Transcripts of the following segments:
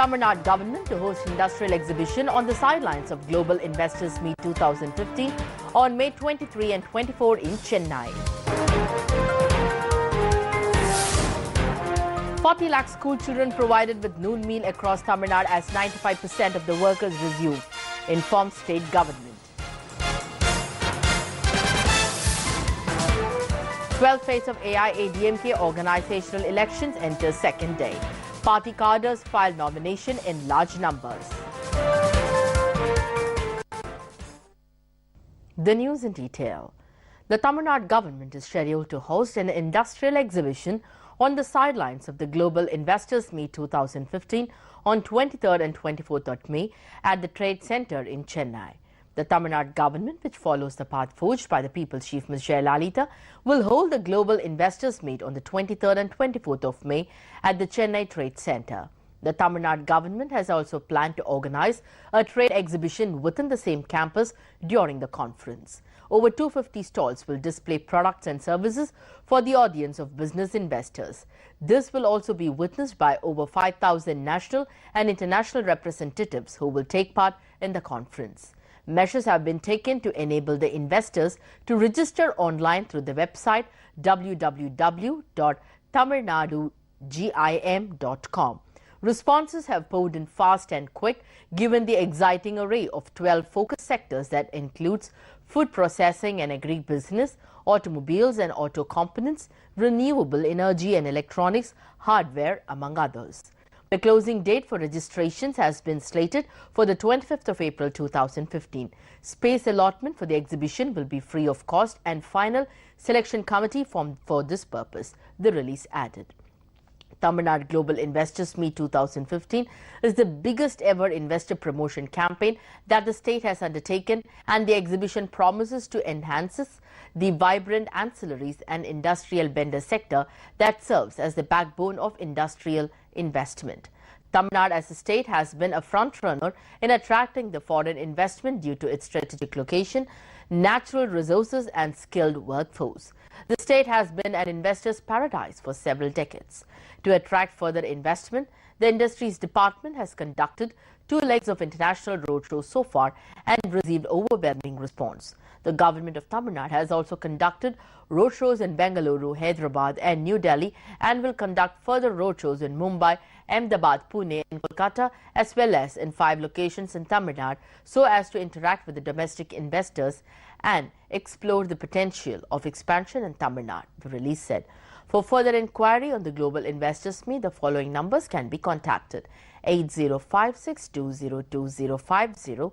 Tamil Nadu government to host industrial exhibition on the sidelines of Global Investors Meet 2015 on May 23 and 24 in Chennai. 40 lakh school children provided with noon meal across Tamil Nadu as 95% of the workers resume, informed state government. 12th phase of AIADMK organizational elections enters second day. Party cadres filed nomination in large numbers. The news in detail. The Tamil Nadu government is scheduled to host an industrial exhibition on the sidelines of the Global Investors Meet 2015 on 23rd and 24th of May at the Trade Center in Chennai. The Tamil Nadu government, which follows the path forged by the People's Chief Ms. Jayalalitha, will hold the Global Investors Meet on the 23rd and 24th of May at the Chennai Trade Center. The Tamil Nadu government has also planned to organize a trade exhibition within the same campus during the conference. Over 250 stalls will display products and services for the audience of business investors. This will also be witnessed by over 5,000 national and international representatives who will take part in the conference. Measures have been taken to enable the investors to register online through the website www.tamilnadugim.com. Responses have poured in fast and quick given the exciting array of 12 focus sectors that includes food processing and agribusiness, automobiles and auto components, renewable energy and electronics, hardware, among others. The closing date for registrations has been slated for the 25th of April 2015. Space allotment for the exhibition will be free of cost and final selection committee formed for this purpose, the release added. Tamil Nadu Global Investors Meet 2015 is the biggest ever investor promotion campaign that the state has undertaken, and the exhibition promises to enhance the vibrant ancillaries and industrial vendor sector that serves as the backbone of industrial investment. Tamil Nadu as a state has been a front-runner in attracting the foreign investment due to its strategic location, natural resources and skilled workforce. The state has been an investor's paradise for several decades. To attract further investment, the Industries Department has conducted 2 legs of international roadshows so far and received overwhelming response. The government of Tamil Nadu has also conducted roadshows in Bengaluru, Hyderabad and New Delhi and will conduct further roadshows in Mumbai, Ahmedabad, Pune and Kolkata as well as in 5 locations in Tamil Nadu so as to interact with the domestic investors and explore the potential of expansion in Tamil Nadu, the release said. For further inquiry on the Global Investors Meet, the following numbers can be contacted: 8056202050,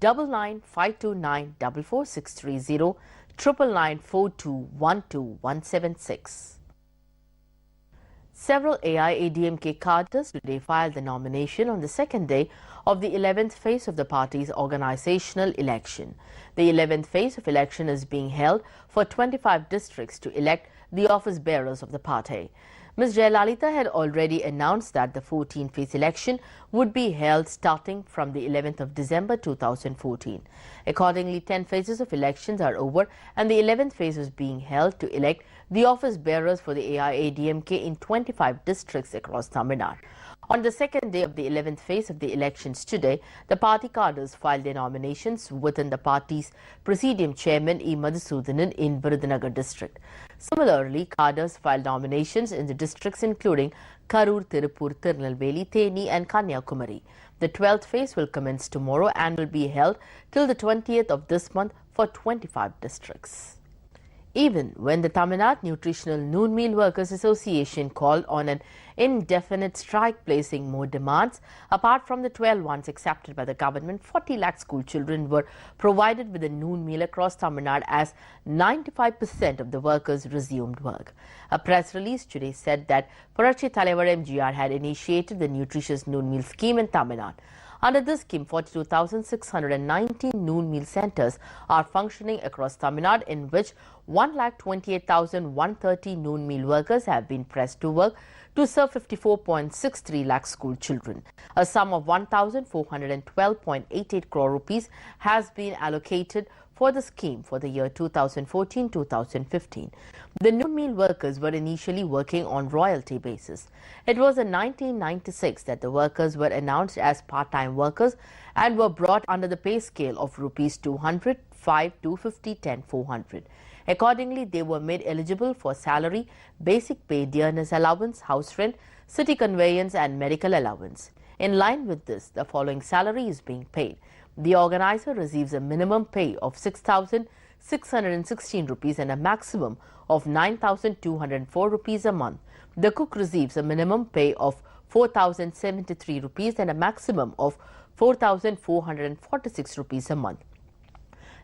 9952944630, 9994212176. Several AIADMK cadres today filed the nomination on the second day of the 11th phase of the party's organizational election. The 11th phase of election is being held for 25 districts to elect the office bearers of the party. Ms. Jayalalitha had already announced that the 14th phase election would be held starting from the 11th of December 2014. Accordingly, 10 phases of elections are over and the 11th phase is being held to elect the office bearers for the AIADMK in 25 districts across Tamil Nadu. On the second day of the 11th phase of the elections today, the party cadres filed their nominations within the party's Presidium Chairman E. Madhusudanan in Virudhunagar district. Similarly, cadres filed nominations in the districts including Karur, Tirupur, Tirunelveli, Theni and Kanyakumari. The 12th phase will commence tomorrow and will be held till the 20th of this month for 25 districts. Even when the Tamil Nadu Nutritional Noon Meal Workers Association called on an indefinite strike placing more demands, apart from the 12 ones accepted by the government, 40 lakh school children were provided with a noon meal across Tamil Nadu as 95% of the workers resumed work. A press release today said that Puratchi Thalaivar MGR had initiated the nutritious noon meal scheme in Tamil Nadu. Under this scheme, 42,619 noon meal centers are functioning across Tamil Nadu, in which 1,28,130 noon meal workers have been pressed to work to serve 54.63 lakh school children. A sum of 1,412.88 crore rupees has been allocated for the scheme for the year 2014-2015. The noon meal workers were initially working on royalty basis. It was in 1996 that the workers were announced as part-time workers and were brought under the pay scale of rupees 200, 5, 250, 10, 400. Accordingly, they were made eligible for salary, basic pay, dearness allowance, house rent, city conveyance and medical allowance. In line with this, the following salary is being paid. The organizer receives a minimum pay of 6,616 rupees and a maximum of 9,204 rupees a month. The cook receives a minimum pay of 4,073 rupees and a maximum of 4,446 rupees a month.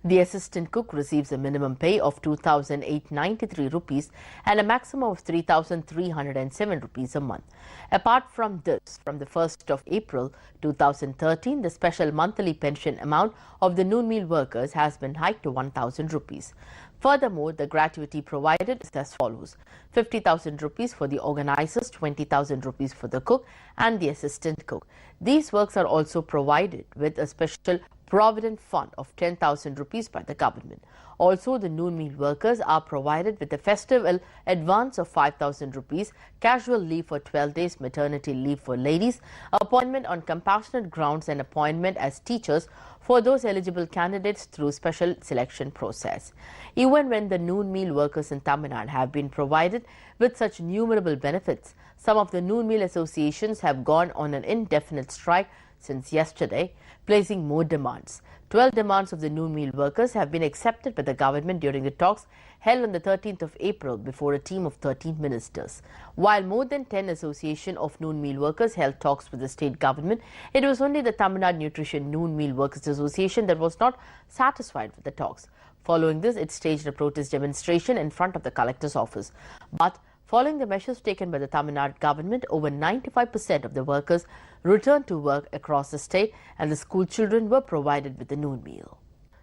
The assistant cook receives a minimum pay of 2,893 rupees and a maximum of 3,307 rupees a month. Apart from this, from the 1st of April 2013, the special monthly pension amount of the noon meal workers has been hiked to 1,000 rupees. Furthermore, the gratuity provided is as follows: 50,000 rupees for the organizers, 20,000 rupees for the cook and the assistant cook. These works are also provided with a special Provident Fund of 10,000 rupees by the government. Also, the noon meal workers are provided with a festival advance of 5,000 rupees, casual leave for 12 days, maternity leave for ladies, appointment on compassionate grounds and appointment as teachers for those eligible candidates through special selection process. Even when the noon meal workers in Tamil Nadu have been provided with such innumerable benefits, some of the noon meal associations have gone on an indefinite strike since yesterday, placing more demands. 12 demands of the noon meal workers have been accepted by the government during the talks held on the 13th of April before a team of 13 ministers. While more than 10 associations of noon meal workers held talks with the state government, it was only the Tamil Nadu Nutrition Noon Meal Workers Association that was not satisfied with the talks. Following this, it staged a protest demonstration in front of the collector's office. But following the measures taken by the Tamil Nadu government, over 95% of the workers returned to work across the state and the school children were provided with the noon meal.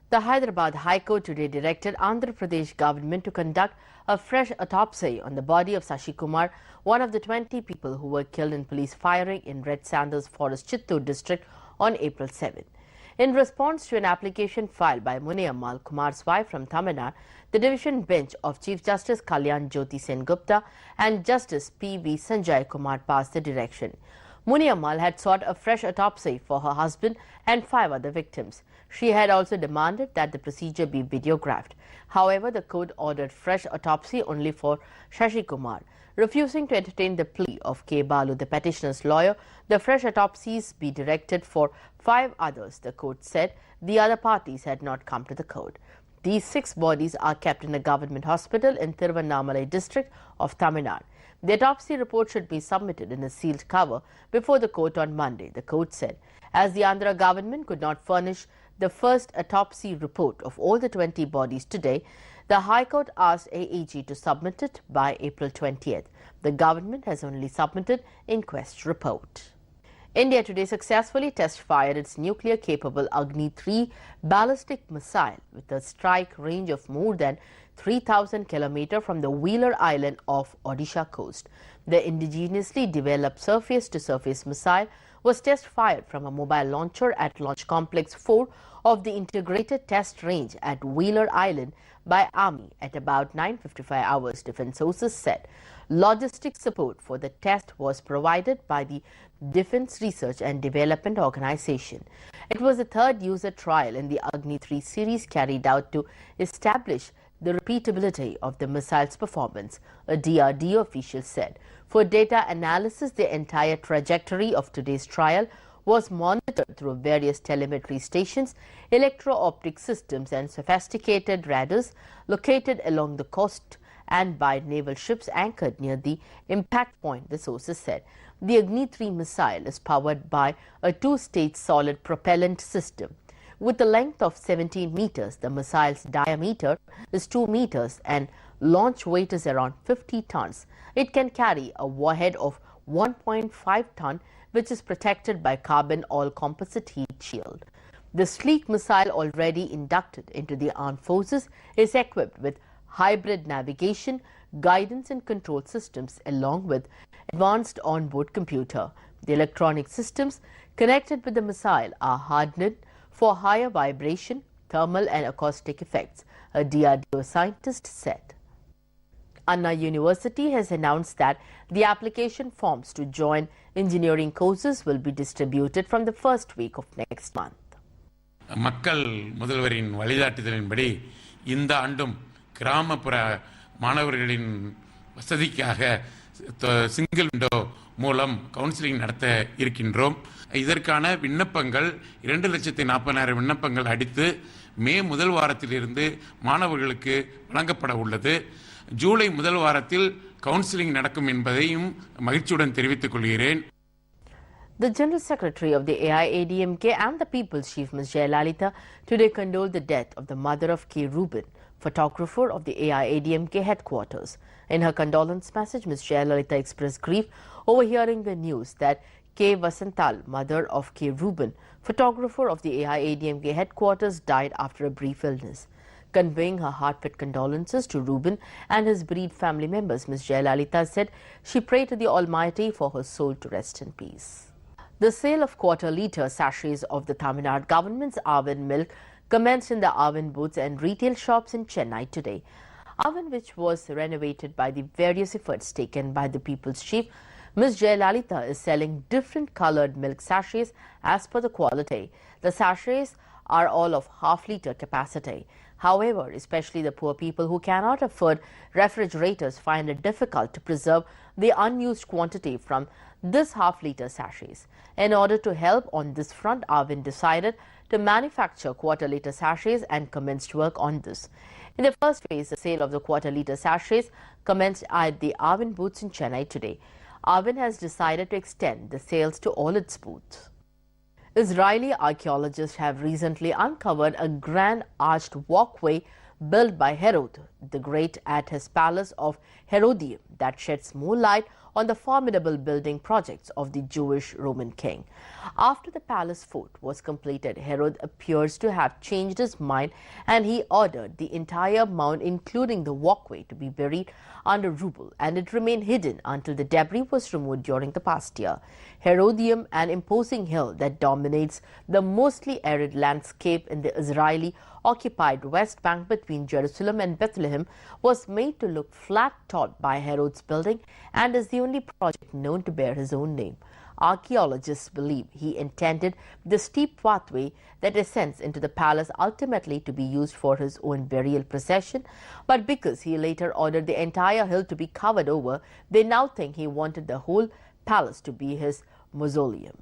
The Hyderabad High Court today directed Andhra Pradesh government to conduct a fresh autopsy on the body of Shashi Kumar, one of the 20 people who were killed in police firing in Red Sandals Forest, Chittoor district on April 7. In response to an application filed by Muniammal, Kumar's wife from Tamil Nadu, the division bench of Chief Justice Kalyan Jyoti Sen Gupta and Justice P.V. Sanjay Kumar passed the direction. Muniammal had sought a fresh autopsy for her husband and 5 other victims. She had also demanded that the procedure be videographed. However, the court ordered fresh autopsy only for Shashi Kumar. Refusing to entertain the plea of K. Balu, the petitioner's lawyer, the fresh autopsies be directed for 5 others, the court said. The other parties had not come to the court. These 6 bodies are kept in a government hospital in Tiruvannamalai district of Tamil Nadu. The autopsy report should be submitted in a sealed cover before the court on Monday, the court said. As the Andhra government could not furnish the first autopsy report of all the 20 bodies today, the High Court asked AAG to submit it by April 20th. The government has only submitted inquest report. India today successfully test-fired its nuclear-capable Agni-3 ballistic missile with a strike range of more than 3,000 km from the Wheeler Island off Odisha coast. The indigenously developed surface-to-surface missile was test-fired from a mobile launcher at Launch Complex 4 of the Integrated Test Range at Wheeler Island by Army at about 9:55 hours, defense sources said. Logistics support for the test was provided by the Defense Research and Development Organization. It was the 3rd user trial in the Agni-3 series carried out to establish the repeatability of the missile's performance, a DRDO official said. For data analysis, the entire trajectory of today's trial was monitored through various telemetry stations, electro-optic systems and sophisticated radars located along the coast and by naval ships anchored near the impact point, the sources said. The Agni-3 missile is powered by a 2-stage solid propellant system. With a length of 17 meters, the missile's diameter is 2 meters and launch weight is around 50 tons. It can carry a warhead of 1.5 ton, which is protected by carbon all-composite heat shield. The sleek missile, already inducted into the armed forces, is equipped with hybrid navigation, guidance and control systems along with advanced onboard computer. The electronic systems connected with the missile are hardened for higher vibration, thermal and acoustic effects, a DRDO scientist said. Anna University has announced that the application forms to join engineering courses will be distributed from the first week of next month. மக்கள் முதல்வரின் வழிகாட்டுதலின்படி இந்த ஆண்டும் கிராமப்புற மாணவர்களின் வசதிக்காக single window மூலம் counselling நடத்த இருக்கின்றோம். இதற்கான விண்ணப்பங்கள் 2,40,000 விண்ணப்பங்கள் அடித்து மே முதல் வாரத்திலிருந்து மாணவர்களுக்கு வழங்கப்பட உள்ளது. ஜூலை முதல் வாரத்தில் கவுன்சிலிங் நடக்கும் என்பதையும் மகிழ்ச்சியுடன் தெரிவித்துக் கொள்கிறேன். The General Secretary of the AIADMK and the People's Chief, Ms. Jayalalitha, today condoled the death of the mother of K. Rubin, photographer of the AIADMK headquarters. In her condolence message, Ms. Jayalalitha expressed grief over hearing the news that K. Vasantal, mother of K. Rubin, photographer of the AIADMK headquarters, died after a brief illness. Conveying her heartfelt condolences to Rubin and his bereaved family members, Ms. Jayalalitha said she prayed to the Almighty for her soul to rest in peace. The sale of quarter-litre sachets of the Tamil Nadu government's Arvind milk commenced in the Arvind booths and retail shops in Chennai today. Arvind, which was renovated by the various efforts taken by the People's Chief, Ms. Jayalalitha is selling different coloured milk sachets as per the quality. The sachets are all of half-litre capacity. However, especially the poor people who cannot afford refrigerators find it difficult to preserve the unused quantity from this half-litre sachets. In order to help on this front, Arvind decided to manufacture quarter-litre sachets and commenced work on this. In the first phase, the sale of the quarter-litre sachets commenced at the Arvind booths in Chennai today. Arvind has decided to extend the sales to all its booths. Israeli archaeologists have recently uncovered a grand arched walkway built by Herod the Great at his palace of Herodium that sheds more light on the formidable building projects of the Jewish Roman king. After the palace fort was completed, Herod appears to have changed his mind and he ordered the entire mound, including the walkway, to be buried under rubble, and it remained hidden until the debris was removed during the past year. Herodium, an imposing hill that dominates the mostly arid landscape in the Israeli-occupied West Bank between Jerusalem and Bethlehem, was made to look flat-topped by Herod's building and is the only project known to bear his own name. Archaeologists believe he intended the steep pathway that ascends into the palace ultimately to be used for his own burial procession, but because he later ordered the entire hill to be covered over, they now think he wanted the whole palace to be his mausoleum.